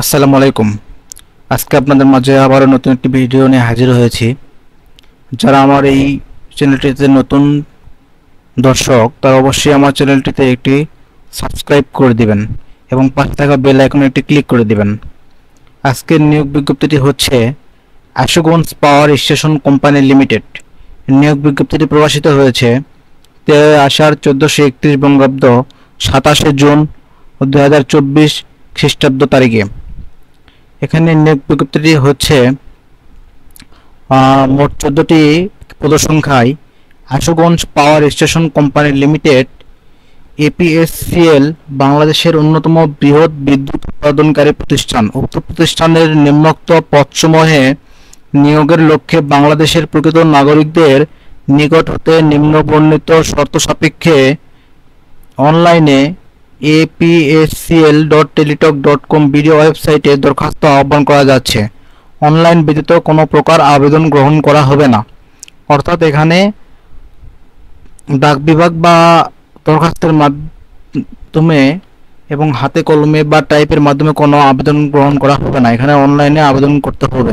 আসসালামু আলাইকুম। আজকে আপনাদের মাঝে আবারও নতুন একটি ভিডিও নিয়ে হাজির হয়েছি। যারা আমার এই চ্যানেলটিতে নতুন দর্শক, তারা অবশ্যই আমার চ্যানেলটিতে একটি সাবস্ক্রাইব করে দিবেন এবং পাশে থাকা বেল আইকনে একটি ক্লিক করে দিবেন। আজকের নিয়োগ বিজ্ঞপ্তিটি হচ্ছে Ashuganj power station company limited. নিয়োগ বিজ্ঞপ্তিটি প্রকাশিত হয়েছে 13/8/1431 বঙ্গাব্দ 27 জুন 2024 খ্রিস্টাব্দ তারিখে। এখানে নিয়োগ বিজ্ঞপ্তিটি হচ্ছে মোট 14টি পদসংখ্যায় Ashuganj power station company limited APSCL বাংলাদেশের অন্যতম বৃহৎ বিদ্যুৎ উৎপাদনকারী প্রতিষ্ঠান। উক্ত প্রতিষ্ঠানের নিম্নোক্ত পদসমূহে নিয়োগের লক্ষ্যে বাংলাদেশের প্রকৃত নাগরিকদের নিকট হতে নিম্নবর্ণিত শর্ত সাপেক্ষে অনলাইনে apscl.teletalk.com ভিডিও ওয়েবসাইটে দরখাস্ত আহ্বান করা যাচ্ছে। অনলাইন ব্যতীত কোনো প্রকার আবেদন গ্রহণ করা হবে না। অর্থাৎ এখানে ডাক বিভাগ বা দরখাস্তের মাধ্যমে এবং হাতে কলমে বা টাইপের মাধ্যমে কোনো আবেদন গ্রহণ করা হবে না। এখানে অনলাইনে আবেদন করতে হবে।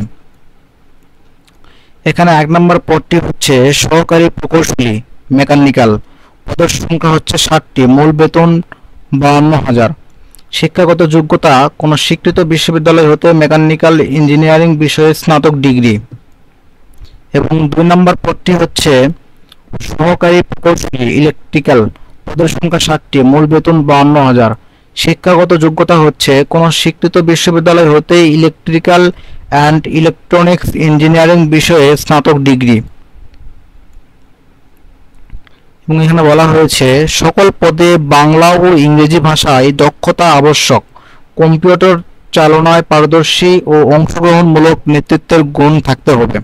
এখানে 1 নম্বর পদটি হচ্ছে সহকারী প্রকৌশলী মেকানিক্যাল। পদের সংখ্যা হচ্ছে 60টি। মূল বেতন 52,000। শিক্ষাগত যোগ্যতা কোনো স্বীকৃত বিশ্ববিদ্যালয় হতে মেকানিক্যাল ইঞ্জিনিয়ারিং বিষয়ে স্নাতক ডিগ্রি। এবং 2 নম্বর পদটি হচ্ছে সহকারী প্রকৌশলী ইলেকট্রিক্যাল। পদের সংখ্যা 60টি। মূল বেতন 52,000। শিক্ষাগত যোগ্যতা হচ্ছে কোনো স্বীকৃত বিশ্ববিদ্যালয় হতে ইলেকট্রিক্যাল অ্যান্ড ইলেকট্রনিক্স ইঞ্জিনিয়ারিং বিষয়ে স্নাতক ডিগ্রি। এবং এখানে বলা হয়েছে সকল পদে বাংলা ও ইংরেজি ভাষায় দক্ষতা আবশ্যক। কম্পিউটার চালনায় পারদর্শী ও অংশগ্রহণমূলক নেতৃত্বের গুণ থাকতে হবে।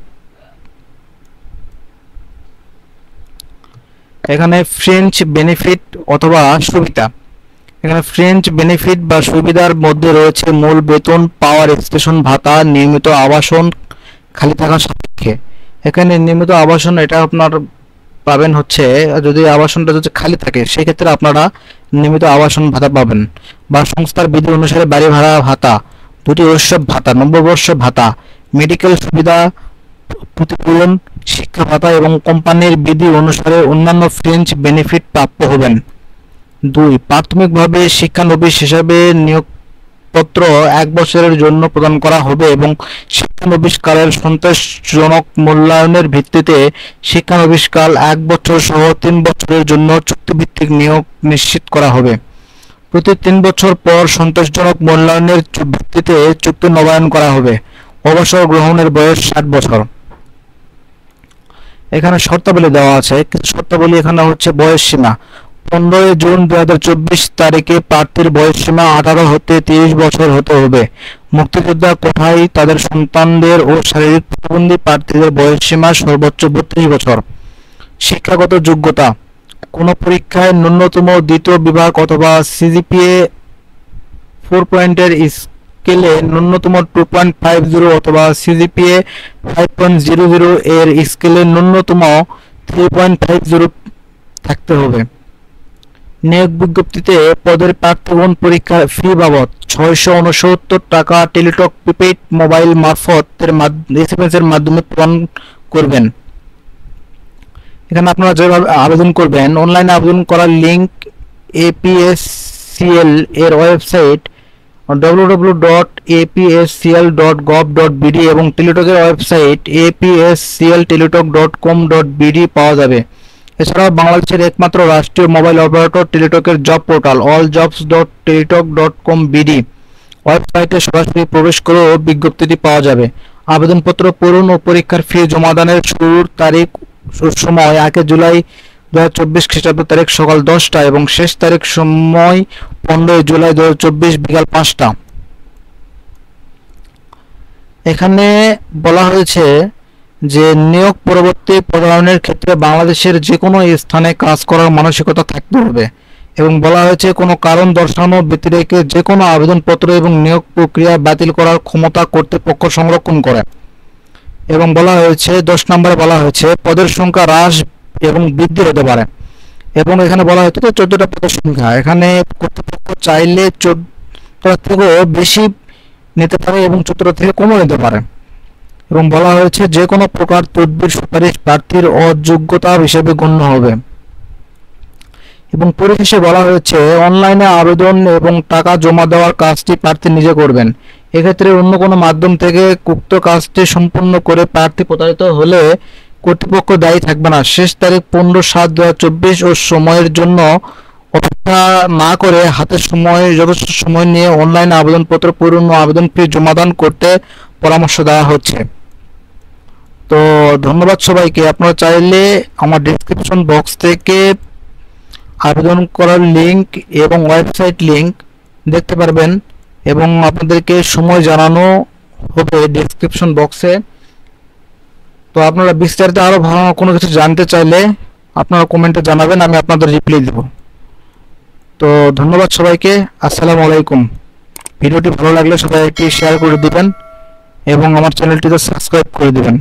এখানে ফ্রেঞ্চ বেনিফিট অথবা সুবিধা। এখানে ফ্রেঞ্চ বেনিফিট বা সুবিধার মধ্যে রয়েছে মূল বেতন, পাওয়ার স্টেশন ভাতা, নিয়মিত আবাসন খালি থাকা সাপেক্ষে। এখানে নিয়মিত আবাসন এটা আপনার পাবেন হচ্ছে যদি আবাসনটা যদি খালি থাকে সেক্ষেত্রে আপনারা নিয়মিত আবাসন ভাতা পাবেন। বা সংস্থার বিধি অনুসারে বাড়ি ভাড়া ভাতা, দুটি উৎসব ভাতা, নববর্ষ ভাতা, মেডিকেল সুবিধা প্রতিফলন, শিক্ষা ভাতা এবং কোম্পানির বিধি অনুসারে অন্যান্য ফ্রেঞ্চ বেনিফিট প্রাপ্য হবেন। 2. প্রাথমিকভাবে শিক্ষানবিশ হিসাবে নিয়োগপত্র 1 বছরের জন্য প্রদান করা হবে এবং শিক্ষানবিশকালের সন্তোষজনক মূল্যায়নের ভিত্তিতে শিক্ষানবিশকাল 1 বছর সহ 3 বছরের জন্য চুক্তিভিত্তিক নিয়োগ নিশ্চিত করা হবে। প্রতি 3 বছর পর সন্তোষজনক মূল্যায়নের ভিত্তিতে চুক্তি নবায়ন করা হবে। অবসর গ্রহণের বয়স 60 বছর। এখানে শর্তাবলী দেওয়া আছে। কিছু শর্তাবলী এখানে হচ্ছে বয়স সীমা 15 জুন 2024 তারিখে প্রার্থীর বয়সসীমা 18 হতে 30 বছর হতে হবে। মুক্তিযোদ্ধা কোটায় তাদের সন্তানদের ও শারীরিক প্রতিবন্ধী প্রার্থীদের বয়সসীমা সর্বোচ্চ 32 বছর। শিক্ষাগত যোগ্যতা কোনো পরীক্ষায় ন্যূনতম দ্বিতীয় বিভাগ অথবা সিজিপিএ 4 পয়েন্টের স্কেলে ন্যূনতম 2.50 অথবা সিজিপিএ 5.00 এর স্কেলে ন্যূনতম 3.50 থাকতে হবে। নিয়োগ বিজ্ঞপ্তিতে পদের প্রার্থীগণ পরীক্ষার ফি বাবদ 669 টাকা টেলিটক প্রিপেইড মোবাইল মারফত এসএমএস এর মাধ্যমে প্রদান করবেন। এখানে আপনারা যেভাবে আবেদন করবেন, অনলাইনে আবেদন করার লিঙ্ক এপিএসসিএল এর ওয়েবসাইট www.apscl.gov.bd এবং টেলিটকের ওয়েবসাইট apscl.teletalk.com.bd পাওয়া যাবে। এছাড়াও বাংলাদেশের একমাত্র রাষ্ট্রীয় মোবাইল অপারেটর টেলিটকের জব পোর্টাল alljobs.teletalk.com.bd ওয়েবসাইটে সরাসরি প্রবেশ করেও বিজ্ঞপ্তিটি পাওয়া যাবে। আবেদনপত্র পূরণ ও পরীক্ষার ফি জমাদানের শুরুর সময় 1 জুলাই 2024 খ্রিস্টাব্দ তারিখ সকাল 10টা এবং শেষ তারিখ সময় 15 জুলাই 2024 বিকাল 5টা। এখানে বলা হয়েছে যে নিয়োগ পরবর্তী পদায়নের ক্ষেত্রে বাংলাদেশের যে কোনো স্থানে কাজ করার মানসিকতা থাকতে হবে এবং বলা হয়েছে কোনো কারণ দর্শানো ব্যতিরেকে যে কোনো আবেদনপত্র এবং নিয়োগ প্রক্রিয়া বাতিল করার ক্ষমতা কর্তৃপক্ষ সংরক্ষণ করে। এবং বলা হয়েছে 10 নম্বরে বলা হয়েছে পদের সংখ্যা হ্রাস এবং বৃদ্ধি হতে পারে। এবং এখানে বলা হয়েছে 14টা পদের সংখ্যা। এখানে কর্তৃপক্ষ চাইলে 14টা থেকেও বেশি নিতে পারে এবং 14 থেকে কমও নিতে পারে। এবং বলা হয়েছে যে কোনো প্রকার তদবির সুপারিশ প্রার্থীর অযোগ্যতা হিসেবে গণ্য হবে। এবং পরিশেষে বলা হয়েছে অনলাইনে আবেদন এবং টাকা জমা দেওয়ার কাজটি প্রার্থী নিজে করবেন। এক্ষেত্রে অন্য কোনো মাধ্যম থেকে উক্ত কাজটি সম্পূর্ণ করে প্রার্থী প্রতারিত হলে কর্তৃপক্ষ দায়ী থাকবে না। শেষ তারিখ 15/7/2024 ও সময়ের জন্য অপেক্ষা না করে হাতে যথেষ্ট সময় নিয়ে অনলাইনে আবেদনপত্র পূরণ ও আবেদন ফি জমাদান করতে পরামর্শ দেওয়া হচ্ছে। তো ধন্যবাদ সবাইকে। আপনারা চাইলে আমার ডেসক্রিপশন বক্স থেকে আবেদন করার লিংক এবং ওয়েবসাইট লিংক দেখতে পারবেন এবং আপনাদেরকে সময় জানানো হবে ডেসক্রিপশন বক্সে। তো আপনারা বিস্তারিত আরও ভালো কোনো কিছু জানতে চাইলে আপনারা কমেন্টে জানাবেন, আমি আপনাদের রিপ্লাই দেব। তো ধন্যবাদ সবাইকে। আসসালামু আলাইকুম। ভিডিওটি ভালো লাগলে সবাই একটি শেয়ার করে দিবেন এবং আমার চ্যানেলটিতে সাবস্ক্রাইব করে দিবেন।